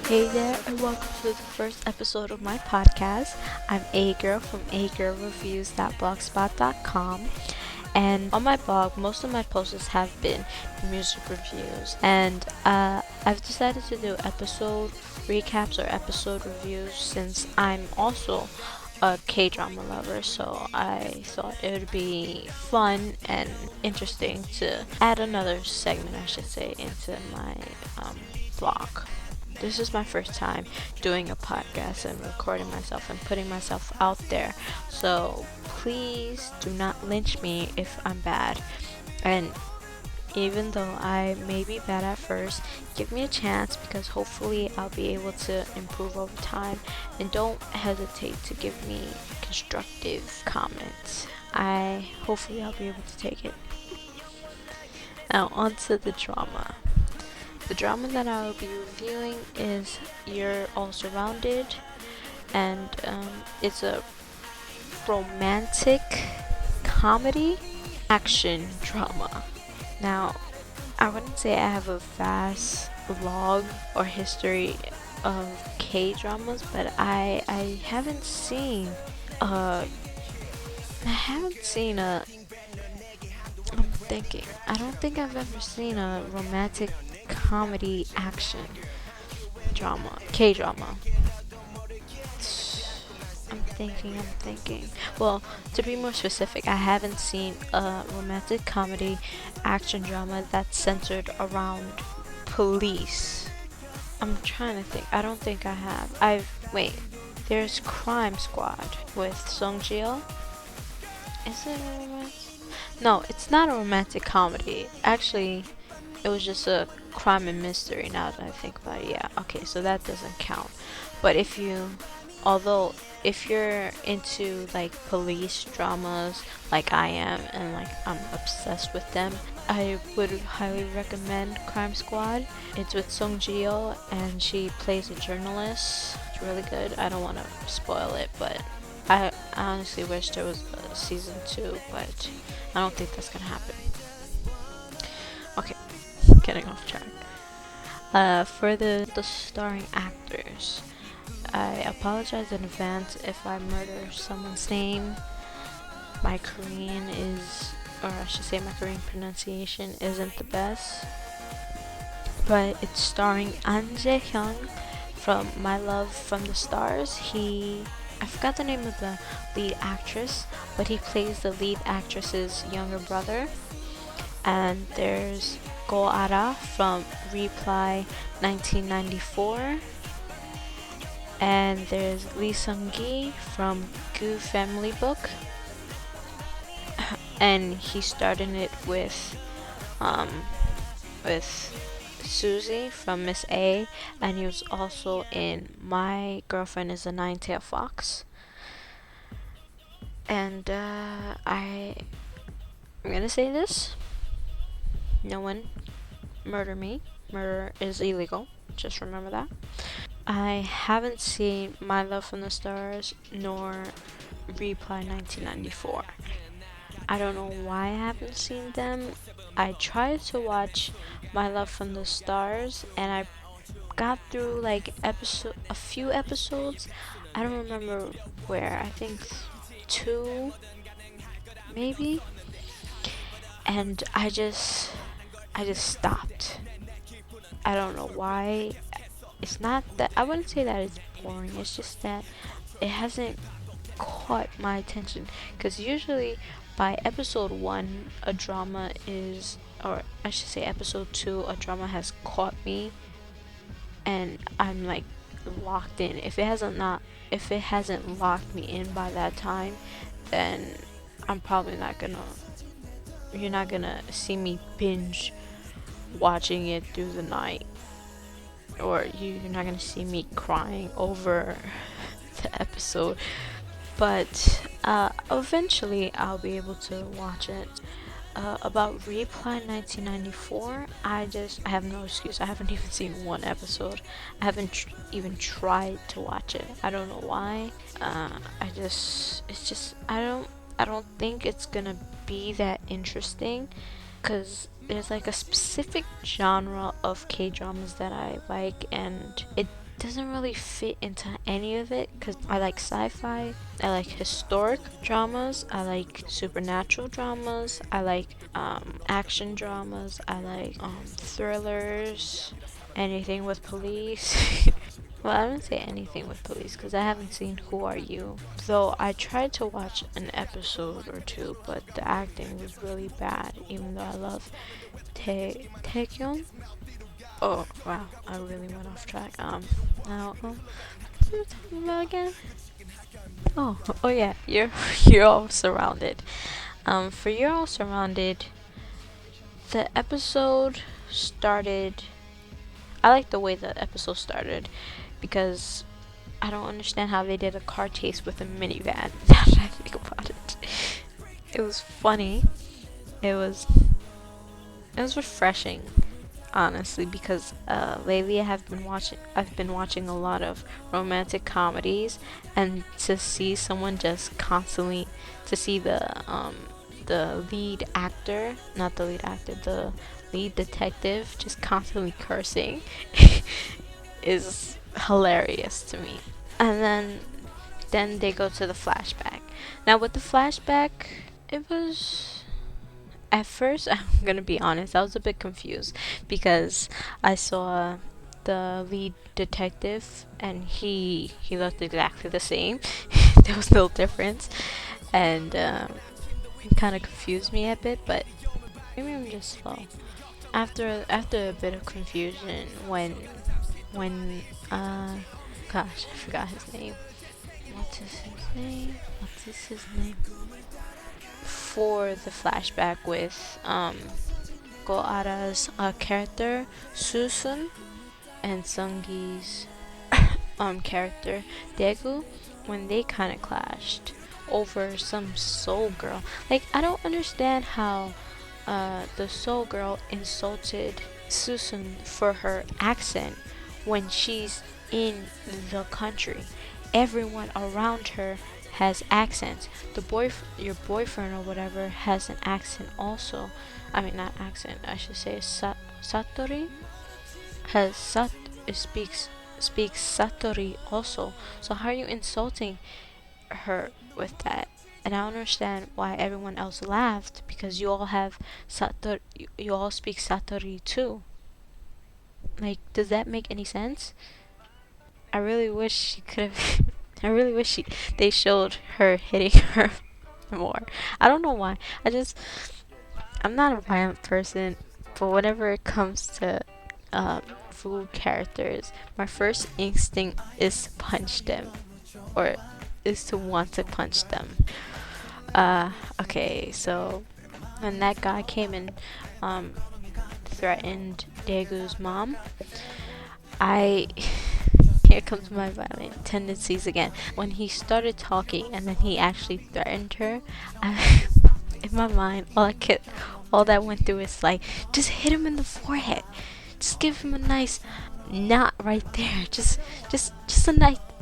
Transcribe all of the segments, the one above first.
Hey there, and welcome to the first episode of my podcast. I'm A Girl from agirlreviews.blogspot.com, and on my blog, most of my posts have been music reviews. And I've decided to do episode recaps or episode reviews since I'm also a K-drama lover, so I thought it would be fun and interesting to add another segment, I should say, into my blog. This is my first time doing a podcast and recording myself and putting myself out there. So please do not lynch me if I'm bad. And even though I may be bad at first, give me a chance because hopefully I'll be able to improve over time. And don't hesitate to give me constructive comments. Hopefully I'll be able to take it. Now onto the drama. The drama that I will be reviewing is You're All Surrounded, and it's a romantic comedy action drama. Now, I wouldn't say I have a vast log or history of K-dramas, but I haven't seen I'm thinking. I don't think I've ever seen a romantic comedy action drama, K-drama. I'm thinking. Well, to be more specific, I haven't seen a romantic comedy action drama that's centered around police. I'm trying to think. I don't think I have. There's Crime Squad with Song Ji-yeol. Is it a romance? No, it's not a romantic comedy. Actually, it was just a crime and mystery now that I think about it. Yeah, okay, so that doesn't count. But if you're into like police dramas like I am and like I'm obsessed with them, I would highly recommend Crime Squad. It's with Song Ji-yeol and she plays a journalist. It's really good. I don't want to spoil it, but I honestly wish there was a season 2, but I don't think that's gonna happen. Okay, getting off track. For the starring actors, I apologize in advance if I murder someone's name. My Korean my Korean pronunciation isn't the best. But it's starring An Jae-hyun from My Love from the Stars. I forgot the name of the lead actress, but he plays the lead actress's younger brother. And there's Go Ara from Reply 1994. And there's Lee Sung-gi from Goo Family Book. And he starred in it with Suzy from Miss A, and he was also in My Girlfriend is a Nine-Tailed Fox. And I'm gonna say this: no one murder me. Murder is illegal. Just remember that. I haven't seen My Love from the Stars nor Reply 1994. I don't know why I haven't seen them. I tried to watch My Love from the Stars and I got through like a few episodes. I don't remember where. I think 2 maybe. And I just stopped. I don't know why. It's not that I wouldn't say that it's boring. It's just that it hasn't caught my attention, because usually by episode 1 a drama is, or I should say episode 2, a drama has caught me and I'm like locked in. If it hasn't locked me in by that time, then I'm probably not gonna you're not gonna see me binge watching it through the night, or you're not gonna see me crying over the episode. But eventually I'll be able to watch it. About Reply 1994, I have no excuse. I haven't even seen one episode. I haven't even tried to watch it. I don't know why. I don't think it's gonna be that interesting. because there's like a specific genre of K-dramas that I like, and it doesn't really fit into any of it because I like sci-fi, I like historic dramas, I like supernatural dramas, I like action dramas, I like thrillers, anything with police. Well, I wouldn't say anything with police because I haven't seen Who Are You. Though I tried to watch an episode or two, but the acting was really bad, even though I love Taekyon. Oh, wow, I really went off track. Now, what were we talking about again? Oh yeah, you're all surrounded. For You're All Surrounded, the episode started. I like the way the episode started because I don't understand how they did a car chase with a minivan. Now that I think about it, it was funny. It was refreshing, honestly, because lately I've been watching a lot of romantic comedies, and to see someone just constantly, to see the lead actor, not the lead actor, the lead detective just constantly cursing is hilarious to me. And then they go to the flashback. Now with the flashback, it was, at first, I'm gonna be honest, I was a bit confused because I saw the lead detective and he looked exactly the same. There was no difference, and it kind of confused me a bit. But maybe I'm just slow. After a bit of confusion, when gosh, I forgot his name. What is his name? What is his name? For the flashback with Go Ara's character Susun and Sungi's character Daegu, when they kind of clashed over some soul girl. Like, I don't understand how the soul girl insulted Susun for her accent when she's in the country. Everyone around her has accents. Your boyfriend or whatever has an accent also. I mean, not accent. I should say Satori has speaks Satori also. So how are you insulting her with that? And I don't understand why everyone else laughed because you all have Satori. You all speak Satori too. Like, does that make any sense? I really wish she could have. I really wish they showed her hitting her more. I don't know why. I'm not a violent person, but whenever it comes to food characters, my first instinct is to punch them, or is to want to punch them. Okay, so when that guy came and threatened Daegu's mom, I here comes my violent tendencies again. When he started talking and then he actually threatened her, in my mind, all that went through is like, just hit him in the forehead. Just give him a nice knot right there. Just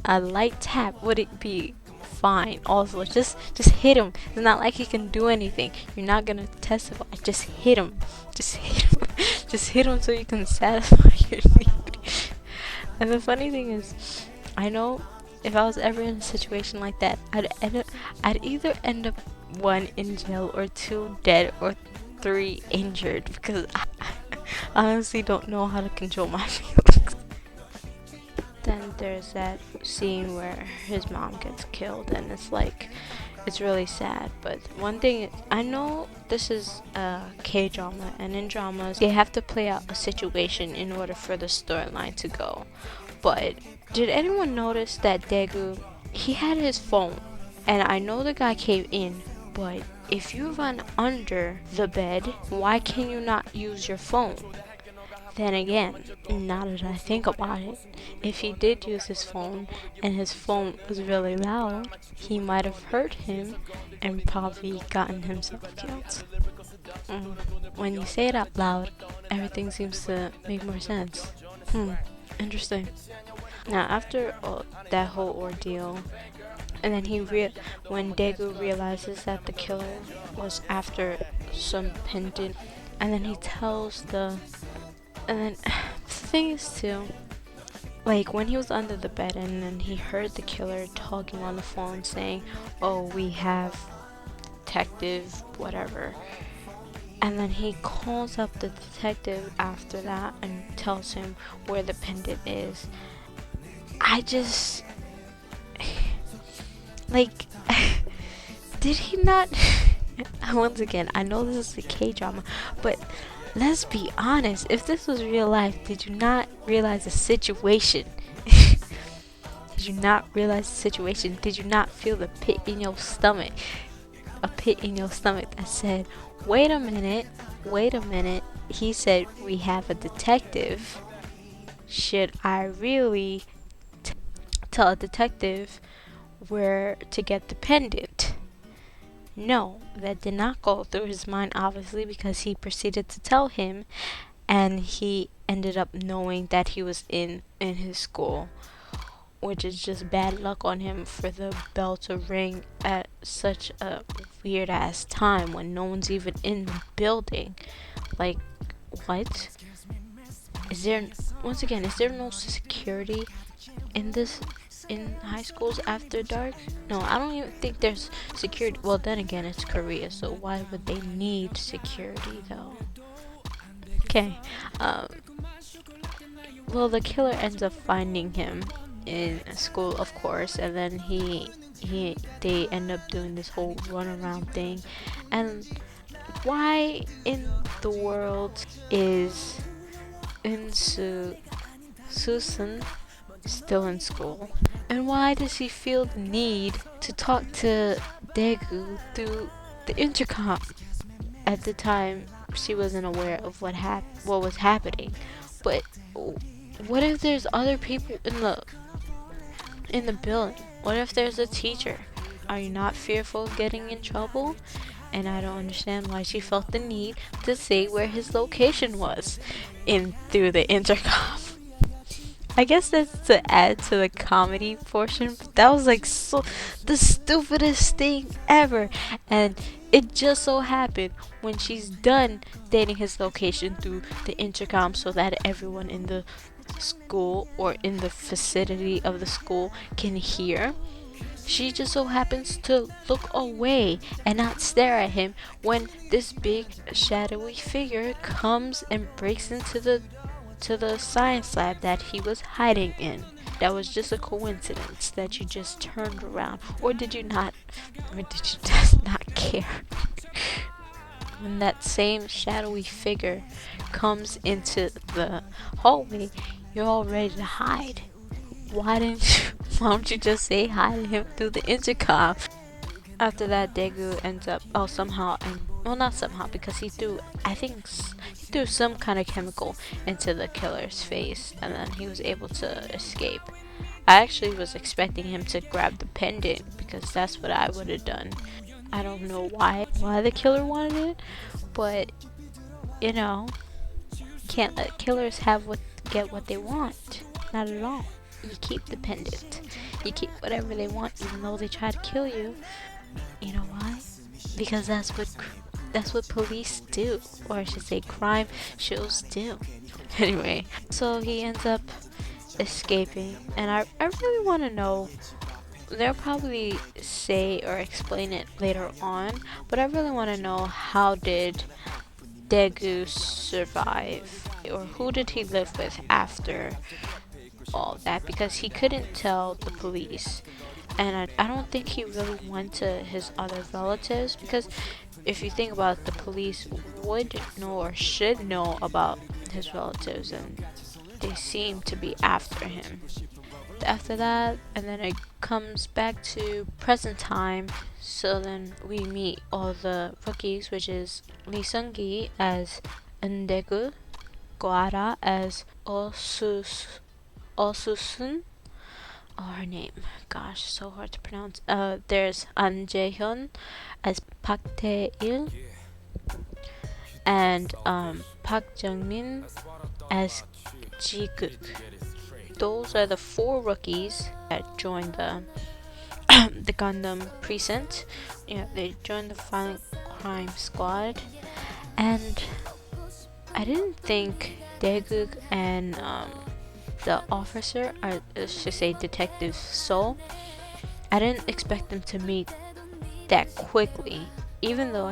a light tap would it be fine. Also, just hit him. It's not like he can do anything. You're not gonna testify. Just hit him. Just hit him. Just hit him so you can satisfy your need. And the funny thing is, I know if I was ever in a situation like that, I'd either end up 1 in jail or 2 dead or 3 injured because I honestly don't know how to control my feelings. Then there's that scene where his mom gets killed, and it's like, it's really sad. But one thing, I know this is a K-drama, and in dramas they have to play out a situation in order for the storyline to go. But did anyone notice that Daegu, he had his phone, and I know the guy came in, but if you run under the bed, why can you not use your phone? Then again, now that I think about it, if he did use his phone and his phone was really loud, he might have hurt him and probably gotten himself killed. When you say it out loud, everything seems to make more sense. Interesting. Now, after that whole ordeal, and then when Daegu realizes that the killer was after some pendant, And then he tells and then the thing is too, like when he was under the bed and then he heard the killer talking on the phone saying, "Oh, we have detective whatever." And then he calls up the detective after that and tells him where the pendant is. I just like did he not once again, I know this is a K drama, but let's be honest, if this was real life, did you not realize the situation? Did you not realize the situation? Did you not feel the pit in your stomach? A pit in your stomach that said, wait a minute, he said we have a detective. Should I really tell a detective where to get the pendant? No, that did not go through his mind, obviously, because he proceeded to tell him, and he ended up knowing that he was in his school, which is just bad luck on him for the bell to ring at such a weird ass time when no one's even in the building. Like, what? Is there, once again, is there no security in high schools after dark? No, I don't even think there's security. Well, then again, it's Korea, so why would they need security though? Okay. Well, the killer ends up finding him in school, of course, and then they end up doing this whole runaround thing. And why in the world is Susan still in school? And why does he feel the need to talk to Daegu through the intercom? At the time, she wasn't aware of what was happening. But what if there's other people in the building? What if there's a teacher? Are you not fearful of getting in trouble? And I don't understand why she felt the need to say where his location was through the intercom. I guess that's to add to the comedy portion, but that was like the stupidest thing ever. And it just so happened when she's done dating his location through the intercom so that everyone in the school or in the vicinity of the school can hear, she just so happens to look away and not stare at him when this big shadowy figure comes and breaks into the science lab that he was hiding in. That was just a coincidence that you just turned around, or did you not, or did you just not care? When that same shadowy figure comes into the hallway, you're all ready to hide. Why don't you just say hi to him through the intercom? After that, Daegu ends up, somehow, and well, not somehow, because he threw some kind of chemical into the killer's face, and then he was able to escape. I actually was expecting him to grab the pendant, because that's what I would have done. I don't know why the killer wanted it, but, you know, you can't let killers get what they want. Not at all. You keep the pendant. You keep whatever they want, even though they try to kill you. You know why? Because that's what police do, or I should say crime shows do. Anyway, so he ends up escaping, and I really want to know, they'll probably say or explain it later on, but I really want to know, how did Daegu survive, or who did he live with after all that, because he couldn't tell the police. And I don't think he really went to his other relatives, because if you think about it, the police would know or should know about his relatives, and they seem to be after him. After that, and then it comes back to present time, so then we meet all the rookies, which is Lee Seung-gi as Eun-daegu, Go-ara as Oh-soo-sun. Oh, her name. Gosh, so hard to pronounce. There's An Jae-hyun as Park Tae-il, and Park Jung-min as Ji-guk. Those are the 4 rookies that joined the the Gundam precinct. Yeah, they joined the Violent Crime Squad, and I didn't think Daeguk and the officer, or I should say Detective Soul, I didn't expect them to meet that quickly. Even though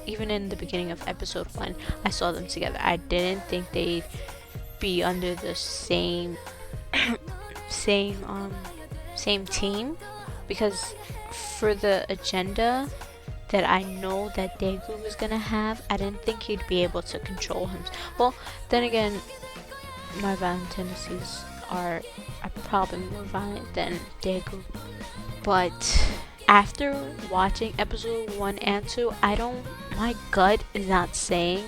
even in the beginning of episode 1, I saw them together. I didn't think they'd be under the same same same team, because for the agenda that I know that Daegu was gonna have, I didn't think he'd be able to control him. Well, then again, my violent tendencies are probably more violent than Daegu. But after watching episode 1 and 2, my gut is not saying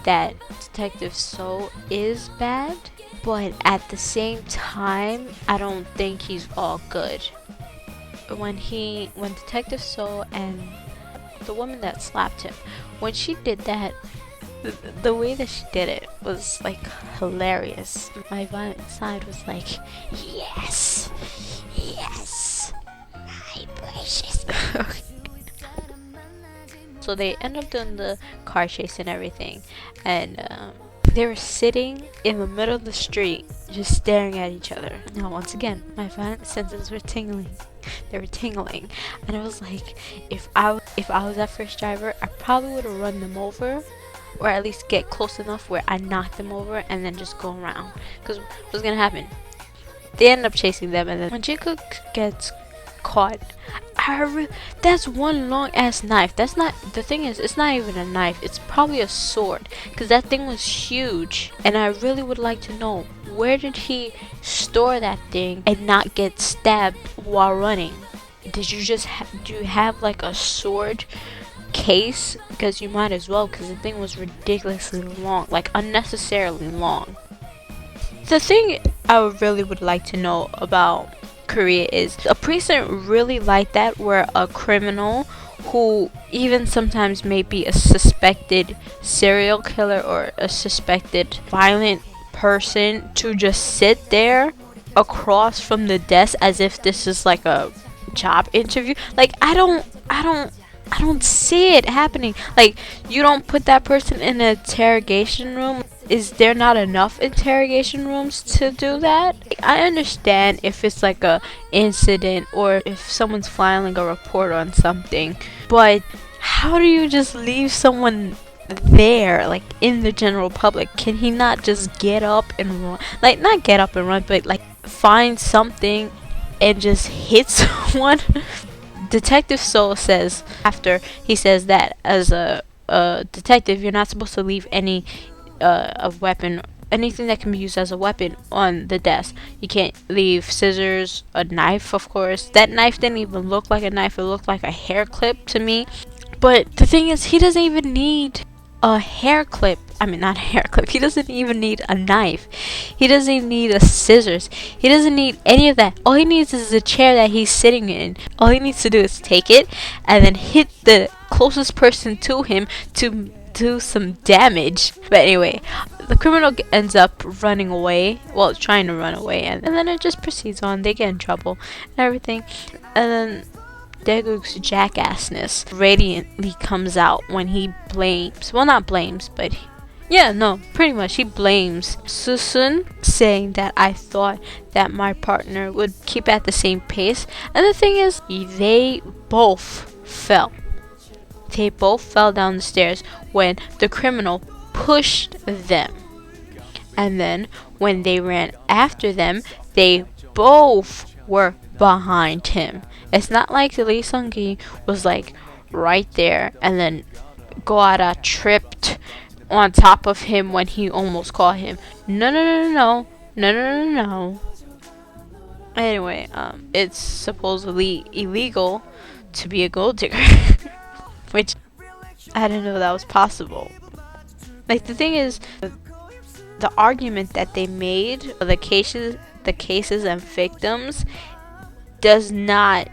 that Detective Soul is bad, but at the same time, I don't think he's all good. When Detective Soul and the woman that slapped him, when she did that, the way that she did it was like hilarious. My violent side was like, yes, yes, my precious. So they end up doing the car chase and everything, and they were sitting in the middle of the street just staring at each other. Now once again, my violent senses were tingling. They were tingling, and I was like, if I was that first driver, I probably would have run them over, or at least get close enough where I knock them over and then just go around. Because what's gonna happen? They end up chasing them, and then when Jungkook gets caught, that's one long ass knife. That's not the thing. It's not even a knife. It's probably a sword, because that thing was huge. And I really would like to know, where did he store that thing and not get stabbed while running? Did you just do you have like a sword case? Because you might as well, because the thing was ridiculously long, like unnecessarily long. The thing I really would like to know about Korea is a precedent really like that, where a criminal who even sometimes may be a suspected serial killer or a suspected violent person to just sit there across from the desk as if this is like a job interview. Like I don't see it happening. Like, you don't put that person in an interrogation room. Is there not enough interrogation rooms to do that? I understand if it's like a incident or if someone's filing a report on something, but how do you just leave someone there, like in the general public? Can he not just get up and run? Like, not get up and run, but like find something and just hit someone? Detective Soul says, after he says that, as a detective, you're not supposed to leave any a weapon, anything that can be used as a weapon, on the desk. You can't leave scissors, a knife, of course. That knife didn't even look like a knife. It looked like a hair clip to me. But the thing is, he doesn't even need a hair clip. I mean, not a hair clip. He doesn't even need a knife. He doesn't even need a scissors. He doesn't need any of that. All he needs is the chair that he's sitting in. All he needs to do is take it and then hit the closest person to him to do some damage. But anyway, the criminal ends up running away. Well, trying to run away, and then it just proceeds on. They get in trouble and everything. And then Daeguk's jackassness radiantly comes out when he blames, well, not blames, but pretty much he blames Susun, saying that I thought that my partner would keep at the same pace. And the thing is, they both fell. They both fell down the stairs when the criminal pushed them. And then when they ran after them, they both were behind him. It's not like Lee Sung-gi was like right there and then Goara tripped on top of him when he almost caught him. No. Anyway, it's supposedly illegal to be a gold digger. Which I didn't know that was possible. Like, the thing is, the argument that they made for the cases and victims does not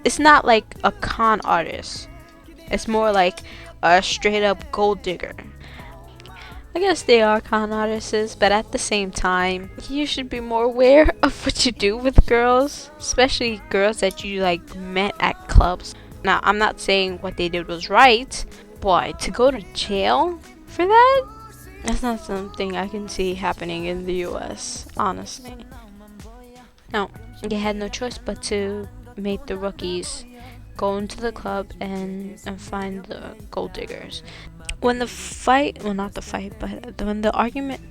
it's not like a con artist. It's more like a straight up gold digger. I guess they are con artists, but at the same time, you should be more aware of what you do with girls, especially girls that you like met at clubs. Now, I'm not saying what they did was right, but to go to jail for that, that's not something I can see happening in the US, honestly. No, they had no choice but to make the rookies go into the club and find the gold diggers. When the fight, well, not the fight, but when the argument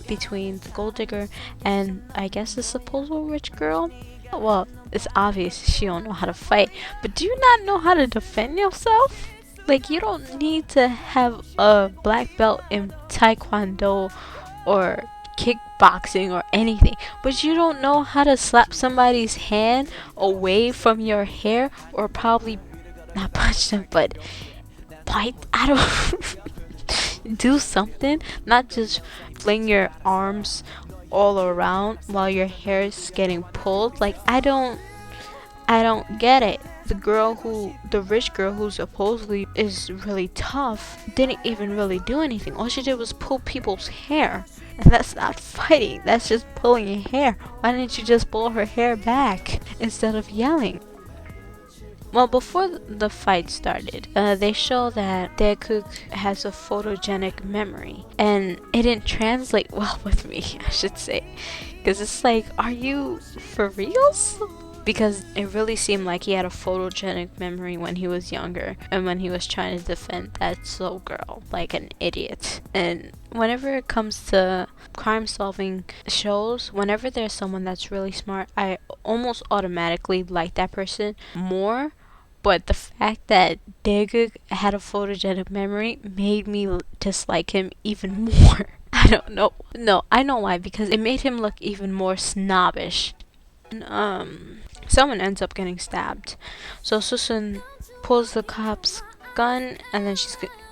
between the gold digger and I guess the supposed rich girl, well, it's obvious she don't know how to fight, but do you not know how to defend yourself? Like, you don't need to have a black belt in taekwondo or kickboxing or anything, but you don't know how to slap somebody's hand away from your hair, or probably not punch them, but bite. I don't do something, not just fling your arms all around while your hair is getting pulled. Like, I don't get it. The rich girl who supposedly is really tough, didn't even really do anything. All she did was pull people's hair. And that's not fighting, that's just pulling your hair. Why didn't you just pull her hair back instead of yelling? Well, before the fight started, they show that Daekook has a photogenic memory, and it didn't translate well with me, I should say, because it's like, are you for reals? Because it really seemed like he had a photogenic memory when he was younger and when he was trying to defend that slow girl like an idiot. And whenever it comes to crime solving shows, whenever there's someone that's really smart, I almost automatically like that person more. But the fact that Daekook had a photogenic memory made me dislike him even more. I don't know. No, I know why, because it made him look even more snobbish. Someone ends up getting stabbed. So Susun pulls the cop's gun, and then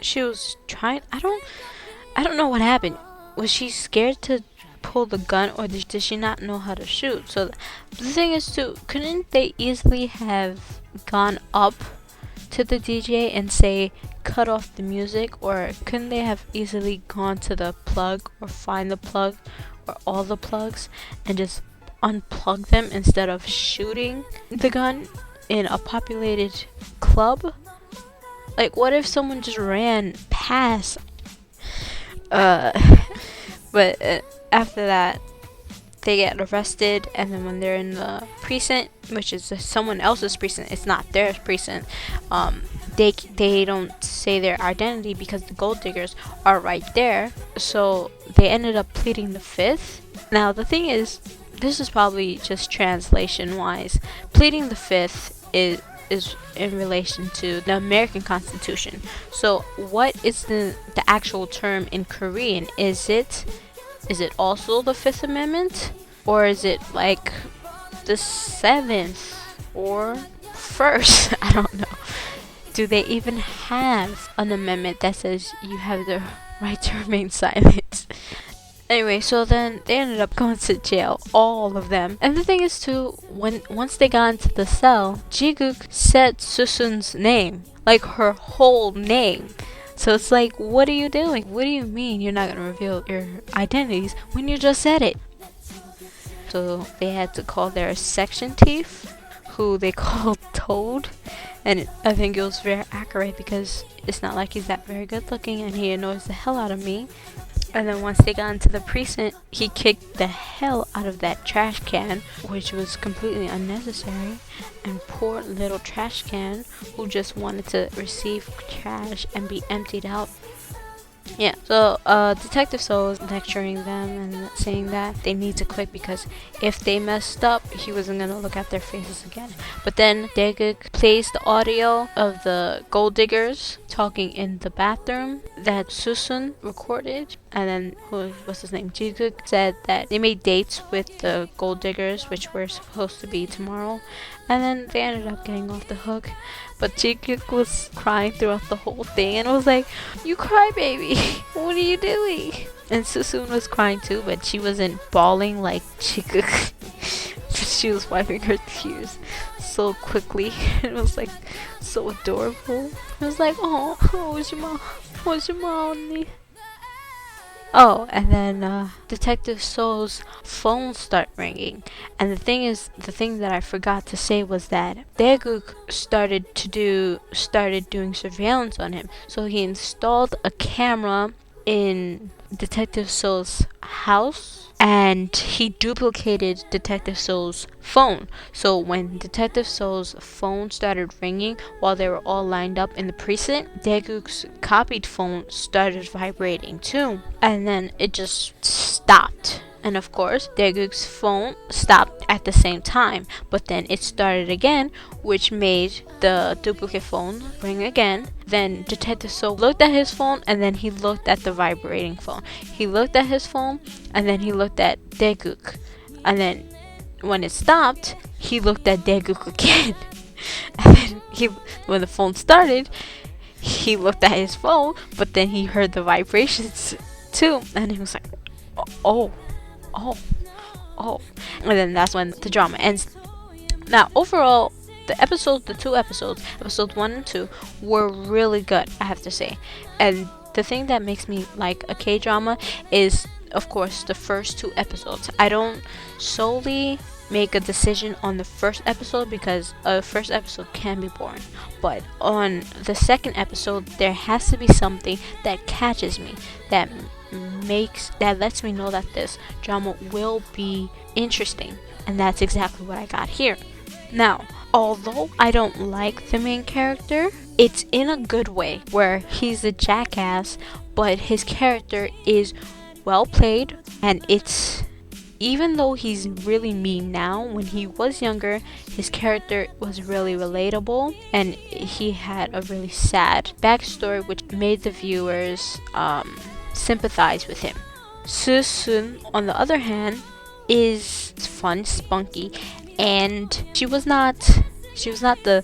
she was trying. I don't know what happened. Was she scared to pull the gun, or did she not know how to shoot? So the thing is, too, couldn't they easily have gone up to the DJ and say cut off the music, or couldn't they have easily gone to the plug or find the plug or all the plugs and just unplug them instead of shooting the gun in a populated club? Like, what if someone just ran past? But after that, they get arrested, and then when they're in the precinct, which is someone else's precinct, it's not their precinct, they don't say their identity because the gold diggers are right there. So they ended up pleading the fifth. Now the thing is, this is probably just translation wise. Pleading the fifth is in relation to the American Constitution. So what is the actual term in Korean? Is it also the Fifth Amendment, or is it like the seventh or first? I don't know. Do they even have an amendment that says you have the right to remain silent? Anyway, so then they ended up going to jail, all of them. And the thing is, too, once they got into the cell, Jiguk said Susun's name, like her whole name. So it's like, what are you doing? What do you mean you're not gonna reveal your identities when you just said it? So they had to call their section chief, who they called Toad, and I think it was very accurate because it's not like he's that very good looking, and he annoys the hell out of me. And then once they got into the precinct, he kicked the hell out of that trash can, which was completely unnecessary. And poor little trash can, who just wanted to receive trash and be emptied out. Yeah, so Detective Soul was lecturing them and saying that they need to quit because if they messed up, he wasn't gonna look at their faces again. But then Daekook plays the audio of the gold diggers talking in the bathroom that Susun recorded, and then what's his name, Jiguk, said that they made dates with the gold diggers, which were supposed to be tomorrow, and then they ended up getting off the hook. But Jiguk was crying throughout the whole thing and was like, "You cry, baby. What are you doing?" And Susun was crying too, but she wasn't bawling like Jiguk. She was wiping her tears so quickly. It was like so adorable. It was like, "Oh, where's your mom? Where's your mom?" Oh, and then Detective Soul's phone start ringing. And the thing that I forgot to say was that Daeguk started doing surveillance on him. So he installed a camera in Detective Soul's house, and he duplicated Detective Soul's phone. So when Detective Soul's phone started ringing while they were all lined up in the precinct, Daeguk's copied phone started vibrating too. And then it just stopped. And of course, Daeguk's phone stopped at the same time, but then it started again, which made the duplicate phone ring again. Then Detective Soul looked at his phone, and then he looked at the vibrating phone. He looked at his phone, and then he looked at Daeguk. And then when it stopped, he looked at Daeguk again. And then when the phone started, he looked at his phone, but then he heard the vibrations too, and he was like, oh, oh, oh. And then that's when the drama ends. Now, overall, the two episodes, episode 1 and 2, were really good, I have to say. And the thing that makes me like a K-drama is, of course, the first 2 episodes. I don't solely make a decision on the first episode because a first episode can be boring. But on the second episode, there has to be something that catches me, that lets me know that this drama will be interesting. And that's exactly what I got here. Now, although I don't like the main character, it's in a good way where he's a jackass, but his character is well played, and it's, even though he's really mean now, when he was younger, his character was really relatable, and he had a really sad backstory which made the viewers sympathize with him. Susun, on the other hand, is fun, spunky, and she was not the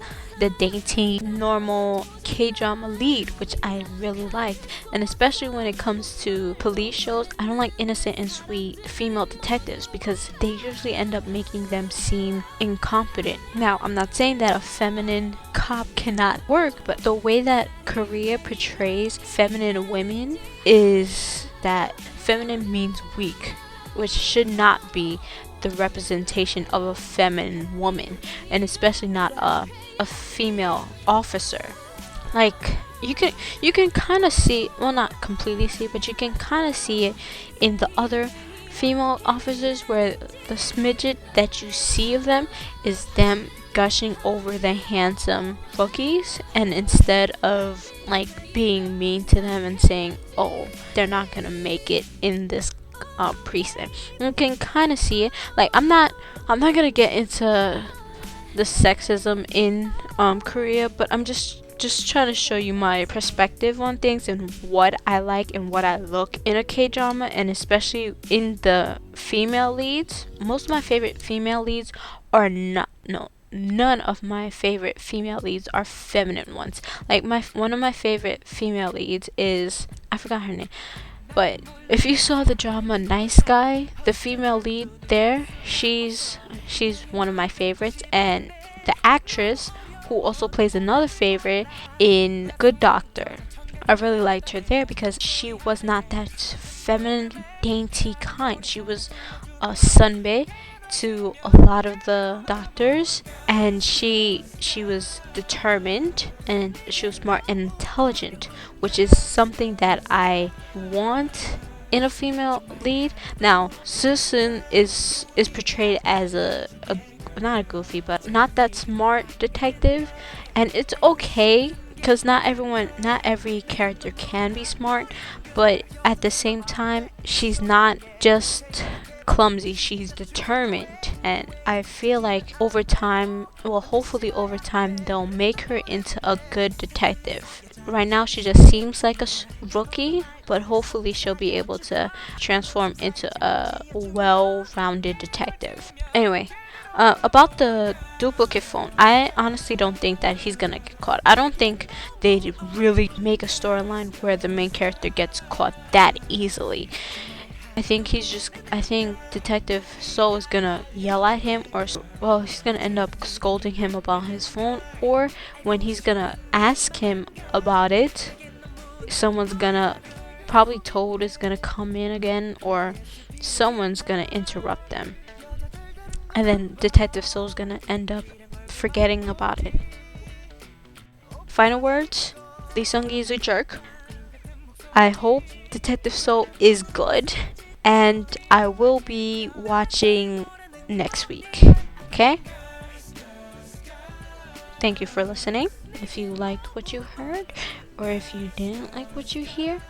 dainty, normal K-drama lead, which I really liked. And especially when it comes to police shows, I don't like innocent and sweet female detectives because they usually end up making them seem incompetent. Now, I'm not saying that a feminine cop cannot work, but the way that Korea portrays feminine women is that feminine means weak, which should not be the representation of a feminine woman, and especially not a female officer. Like, you can kind of see, well, not completely see, but you can kind of see it in the other female officers, where the smidget that you see of them is them gushing over the handsome rookies, and instead of like being mean to them and saying, oh, they're not gonna make it in this precinct. You can kind of see it. Like, I'm not gonna get into the sexism in Korea, but I'm just trying to show you my perspective on things and what I like and what I look in a K-drama, and especially in the female leads. Most of my favorite female leads are none of my favorite female leads are feminine ones. Like, one of my favorite female leads is, I forgot her name, but if you saw the drama Nice Guy, the female lead there, she's one of my favorites. And the actress who also plays another favorite in Good Doctor, I really liked her there because she was not that feminine, dainty kind. She was a sunbae to a lot of the doctors, and she was determined, and she was smart and intelligent, which is something that I want in a female lead. Now, Susun is portrayed as a not a goofy, but not that smart detective, and it's okay because not every character can be smart, but at the same time, she's not just clumsy, she's determined. And I feel like over time, well, hopefully over time, they'll make her into a good detective. Right now, she just seems like a rookie, but hopefully she'll be able to transform into a well-rounded detective. Anyway, about the duplicate phone, I honestly don't think that he's gonna get caught. I don't think they'd really make a storyline where the main character gets caught that easily. I think Detective Soul is gonna yell at him, or, well, he's gonna end up scolding him about his phone, or when he's gonna ask him about it, someone's gonna probably Toad is gonna come in again, or someone's gonna interrupt them. And then Detective Soul's gonna end up forgetting about it. Final words, Lee Sung-gi is a jerk. I hope Detective Soul is good. And I will be watching next week. Okay? Thank you for listening. If you liked what you heard, or if you didn't like what you hear,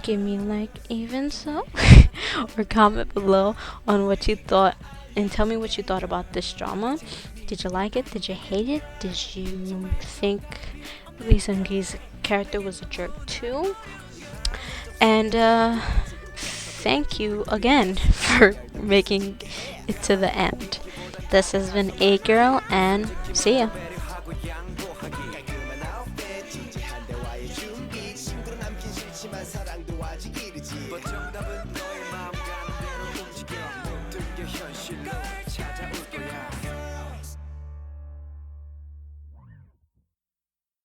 give me a like even so. Or comment below on what you thought and tell me what you thought about this drama. Did you like it? Did you hate it? Did you think Lee Sung-gi's character was a jerk too? And thank you again for making it to the end. This has been A Girl, and see ya. 정답은 너의 마음 가는 대로 움직여 모든 게 현실로